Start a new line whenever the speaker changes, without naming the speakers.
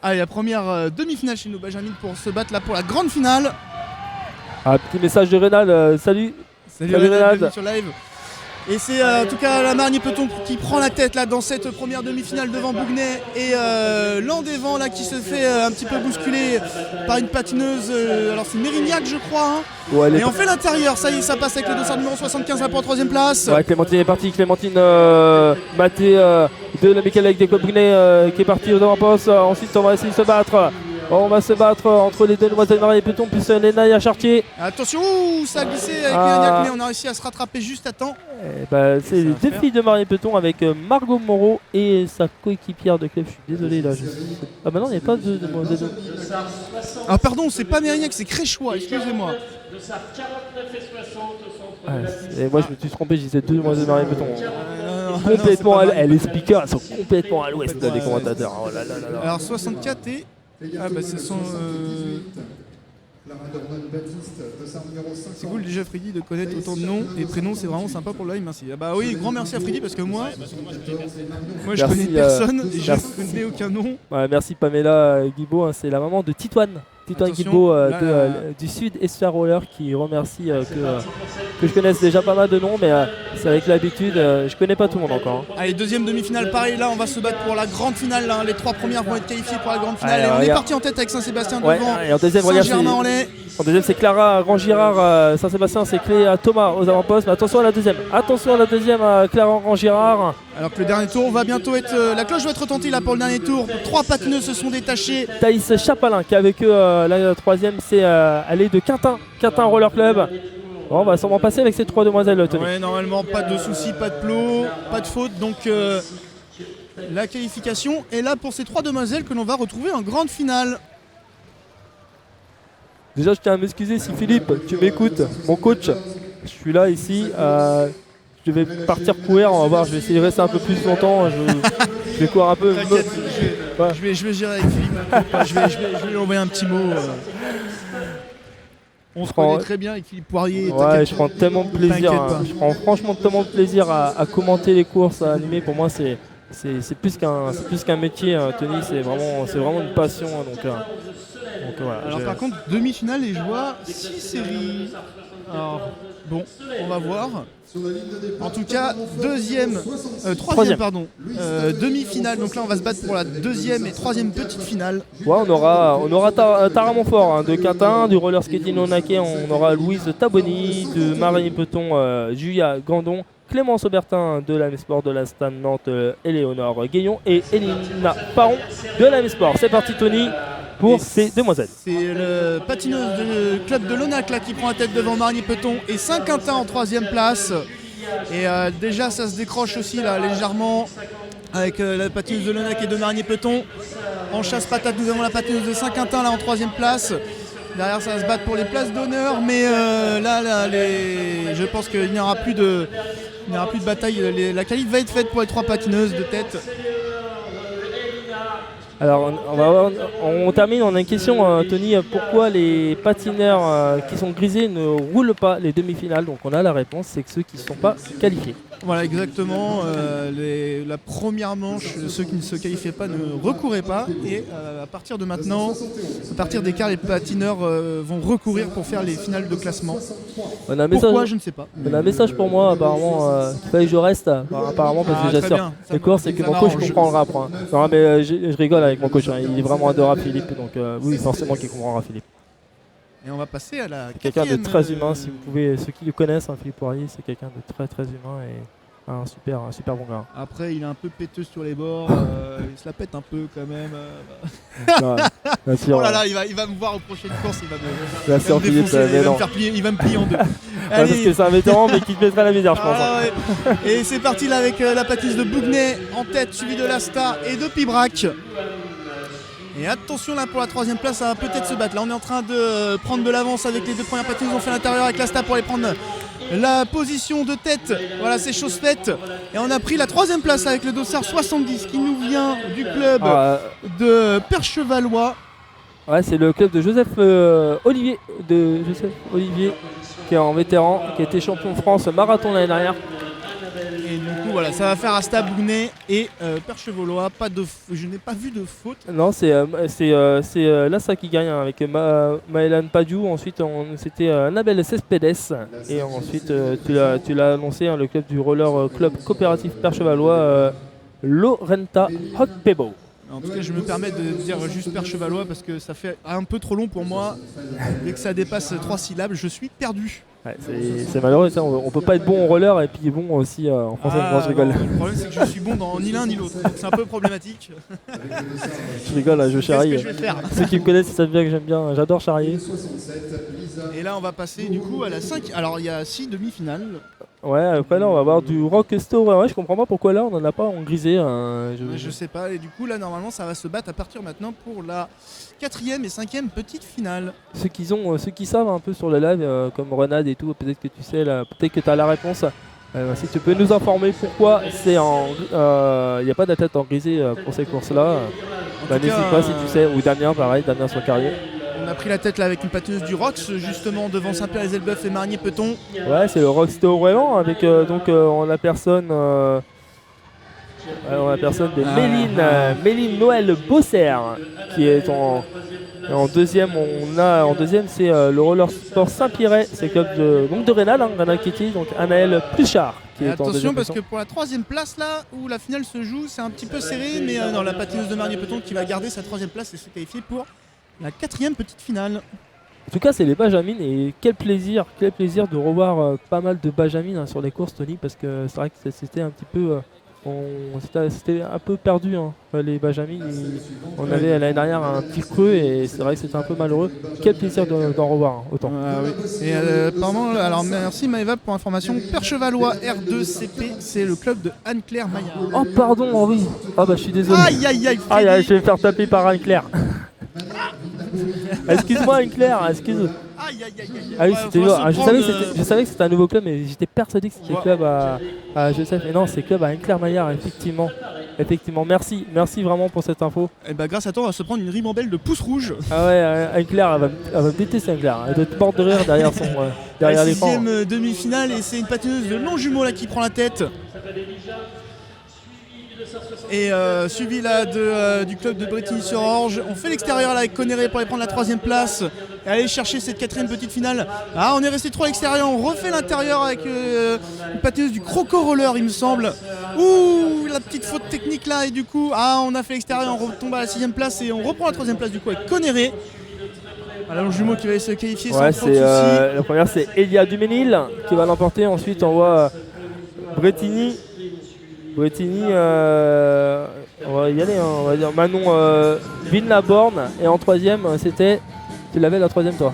Allez, la première demi-finale chez nous, Benjamin, pour se battre là pour la grande finale.
Ah, petit message de Rénal, salut.
Salut Rénal, bienvenue sur live. Et c'est en tout cas la Marigny-Peton qui prend la tête là dans cette première demi-finale devant Bougnay et Landévent là qui se fait un petit peu bousculer par une patineuse, alors c'est Mérignac je crois. Hein. Ouais, et on fait l'intérieur, ça y est, ça passe avec le dossard numéro 75 là pour la troisième place.
Ouais, Clémentine est partie, Clémentine Maté de la mécanique avec des clubs Bougnay qui est partie au avant-poste. Ensuite on va essayer de se battre. On va se battre entre les deux demoiselles Marigny-Peton plus Léna et Chartier.
Attention, ça a glissé avec Mérignac, mais on a réussi à se rattraper juste à temps.
C'est les deux filles de Marigny-Peton avec Margot Moreau et sa coéquipière de club. Je suis désolé là. Ah bah non, il n'y a pas de demoiselles.
Ah pardon, c'est pas Mérignac, c'est Créchois, excusez-moi.
Et moi je me suis trompé, je disais deux demoiselles Marigny-Peton. Complètement elle est speaker, elles sont complètement à l'ouest des commentateurs. Oh là là là là.
Alors 64 et... Ah bah ce sont... C'est cool déjà Freddy de connaître autant de noms et prénoms, c'est vraiment sympa pour le live, merci. Ah bah oui, grand merci à Freddy parce que moi je connais personne et je connais aucun nom.
Ouais, merci Pamela Guibaud, hein, c'est la maman de Titoine Guibaud du Sud Estia Roller qui remercie que je connaisse déjà pas mal de noms, mais c'est avec l'habitude, je connais pas tout le monde encore. Hein.
Allez, deuxième demi-finale, pareil, là on va se battre pour la grande finale, là, les trois premières vont être qualifiées pour la grande finale. Allez, et on est parti en tête avec Saint-Sébastien devant
et en deuxième,
Saint-Germain-en-Laye.
En deuxième c'est Clara Grand-Girard, Saint-Sébastien c'est Clé à Thomas aux avant-postes, mais attention à la deuxième, Clara Grand-Girard.
Alors que le dernier tour va bientôt être, la cloche va être retentée là pour le dernier tour, trois patineux se sont détachés.
Thaïs Chapalin qui est avec eux, la troisième c'est elle est de Quintin Roller Club. Bon, on va sûrement passer avec ces trois demoiselles, Tony.
Ouais, normalement pas de soucis, pas de plot, pas de faute, donc la qualification est là pour ces trois demoiselles que l'on va retrouver en grande finale.
Déjà, je tiens à m'excuser si Philippe, tu m'écoutes, mon coach, je suis là ici, je vais partir courir, on va voir, je vais essayer de rester un peu plus longtemps, je vais courir un peu.
Je vais gérer avec Philippe, je vais lui envoyer un petit mot. On se connaît très bien avec Philippe Poirier.
Ouais, je prends tellement de plaisir, je prends franchement tellement de plaisir à commenter les courses, à animer, pour moi c'est plus qu'un métier, Tony, c'est vraiment une passion, donc voilà.
Alors par contre, demi-finale et je vois 6 séries. Alors bon, on va voir. En tout cas, troisième pardon, demi-finale. Donc là, on va se battre pour la deuxième et troisième petite finale.
Ouais, on aura Tara Montfort de Quintin, du roller skating Onaké. On aura Louise Taboni, de Marigny-Peton, Julia Gandon, Clémence Aubertin de la Sport de la Stan Nantes, Éléonore Guéillon et Elina Paron de la Sport. C'est parti, Tony, pour ces demoiselles.
C'est le patineuse du club de l'Onac là qui prend la tête devant Marigny-Peton et Saint-Quentin en troisième place. Et déjà ça se décroche aussi là légèrement avec la patineuse de l'Onac et de Marigny-Peton. En chasse patate, nous avons la patineuse de Saint-Quentin là en troisième place. Derrière ça va se battre pour les places d'honneur, mais je pense qu'il n'y aura plus de bataille. La qualif va être faite pour les trois patineuses de tête.
Alors on termine, on a une question, Tony, pourquoi les patineurs qui sont grisés ne roulent pas les demi-finales? Donc on a la réponse, c'est que ceux qui ne sont pas qualifiés.
Voilà, exactement. La première manche, ceux qui ne se qualifiaient pas ne recouraient pas. Et à partir de maintenant, à partir des quarts, les patineurs vont recourir pour faire les finales de classement. Pourquoi, je ne sais pas.
On a un message pour moi, apparemment, qu'il fallait que je reste. Apparemment, parce que j'assure. Les courses, c'est que mon coach comprendra après. Non, mais je rigole avec mon coach. Hein. Il est vraiment adorable, Philippe. Donc oui, forcément qu'il comprendra, Philippe.
Et on va passer à la
quelqu'un de très humain, si vous pouvez, ceux qui le connaissent, hein, Philippe Poirier, c'est quelqu'un de très très humain et un super bon gars.
Après, il est un peu péteux sur les bords, il se la pète un peu quand même.
Bien sûr,
oh là là, il va me voir aux prochaines courses, il va me
faire
plier, il va me plier en deux.
Parce que c'est un vétéran, mais qui te mettra la misère, je pense.
Ouais. Et c'est parti là avec la patineuse de Bougnay en tête, suivi de Lasta et de Pibrac. Et attention là pour la troisième place, ça va peut-être se battre. Là on est en train de prendre de l'avance avec les deux premières patineuses. On fait l'intérieur avec Lasta pour aller prendre la position de tête. Voilà, c'est chose faite. Et on a pris la troisième place avec le dossard 70 qui nous vient du club de Perchevalois.
Ouais, c'est le club de Joseph Olivier qui est en vétéran, qui a été champion de France marathon l'année dernière.
Et du coup voilà, ça va faire Asta Bougnay et Perchevaulois. Je n'ai pas vu de faute.
Non, c'est Lassa qui gagne avec Maëlan Padiou. Ensuite, c'était Annabelle Cespedes. Et ensuite, tu l'as annoncé, hein, le club du roller club coopératif Perchevalois, Lorenta Hot Pebble.
En tout cas, je me permets de dire juste Perchevalois parce que ça fait un peu trop long pour moi. Dès que ça dépasse 3 syllabes, je suis perdu.
Ouais, c'est malheureux, ça. On peut pas être bon en roller et puis bon aussi en français. Non, je rigole.
Non, le problème, c'est que je suis bon dans ni l'un ni l'autre. Donc c'est un peu problématique.
Je rigole, là, je charrie.
Qu'est-ce que je vais faire?
Ceux qui me connaissent, ils savent bien que j'aime bien. J'adore charrier.
Et là, on va passer du coup à la 5. Alors, il y a 6 demi-finales.
Ouais, après là, on va avoir du rock store. Ouais, je comprends pas pourquoi là, on en a pas en grisé.
Je sais pas. Et du coup, là, normalement, ça va se battre à partir maintenant pour la 4e et 5e petite finale.
Ceux qui savent un peu sur le live, comme Renade et tout, peut-être que tu sais, peut-être que tu as la réponse. Si tu peux nous informer pourquoi c'est il n'y a pas d'athlète en grisé pour ces courses-là, n'hésite pas si tu sais. Ou Damien, pareil, Damien Socarrier.
On a pris la tête là avec une patineuse du Rox, justement devant Saint-Pierre-les-Elbeuf et Marigny-Peton.
Ouais, c'est le Rockstore Wélan avec on a personne. On a personne de Méline Noël Bosser qui est en deuxième. En deuxième, c'est le Roller Sport Saint-Pierre, c'est le club de Rénal, Rénal Kitty, donc Anaël Pluchard. Qui est
attention parce que pour la 3e place là où la finale se joue, c'est un petit peu serré, mais dans la patineuse de Marigny-Peton qui va garder sa 3e place et se qualifier pour la 4e petite finale.
En tout cas, c'est les Benjamines et quel plaisir de revoir pas mal de Benjamines sur les courses, Tony, parce que c'est vrai que c'était un petit peu, c'était un peu perdu, hein, les Benjamines. On avait l'année dernière un petit creux et c'est vrai que c'était un peu malheureux. Quel plaisir d'en revoir, hein, autant.
Oui. Et alors merci Maëva pour l'information. Perchevalois R2CP, c'est le club de Anne-Claire Maillard.
Oh pardon, oh oui. Ah bah je suis désolé.
Aïe,
je vais me faire taper par Anne-Claire. Excuse-moi Anne-Claire, excuse. Ah oui, je savais que c'était un nouveau club, mais j'étais persuadé que c'était le club à Joseph. Et non, c'est le club à Anne-Claire Maillard, effectivement. Merci vraiment pour cette info.
Et bah grâce à toi, on va se prendre une ribambelle de pouces rouges.
Ah ouais, Anne-Claire, elle va me détester Anne-Claire. Elle doit être morte de rire derrière l'écran.
6e demi-finale et c'est une patineuse de long-jumeau là qui prend la tête. Et suivi là du club de Bretigny-sur-Orge. On fait l'extérieur là avec Conneré pour aller prendre la 3e place et aller chercher cette 4e petite finale. Ah, on est resté 3 à l'extérieur, on refait l'intérieur avec une patineuse du Croco Roller, il me semble. Ouh, la petite faute technique là, et du coup, on a fait l'extérieur, on retombe à la 6e place et on reprend la 3e place du coup avec Conneré. Voilà le jumeau qui va se qualifier sans trop de soucis.
La première, c'est Elia Duménil qui va l'emporter. Ensuite, on voit Bretigny, on va y aller, hein, on va dire Manon Villenaborne. Et en 3e, c'était. Tu l'avais la 3e toi?